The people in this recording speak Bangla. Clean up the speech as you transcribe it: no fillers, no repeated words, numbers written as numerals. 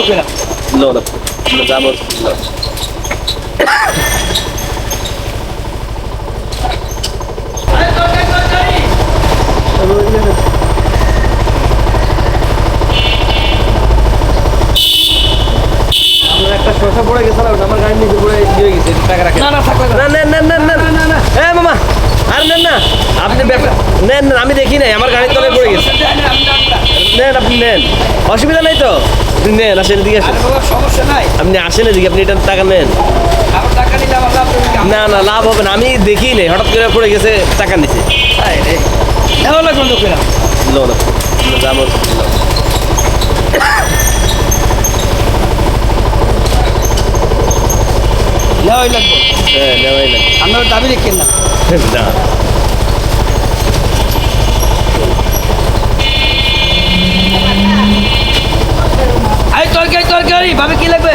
করে লো না যাবো একটা শসা পড়ে গেছে না আমার গাড়ির নিচে পড়ে দিয়ে গেছে টাকা রাখেন না থাকবে না নেন নেন নেন নেন না না এ মামা আর নেন না আপনি নেন নেন আমি দেখি নাই আমার গাড়ির তলায় পড়ে গেছে নেন আপনি নেন অসুবিধা নেই তো আপনি নেন আসেন এদিকে আসেন সমস্যা নাই আপনি আসেন এদিকে আপনি এটা টাকা নেন আমার টাকা নিলে আমার লাভ না না লাভ হবে না আমি দেখি নাই হঠাৎ করে পড়ে গেছে টাকা নিচে নেওয়া লাগবে তো করে লো না যাবো নেওয়াই লাগবে হ্যাঁ নেওয়াই লাগে আপনার দাবি রেখেন না না তরকারি ভাবে কি লাগবে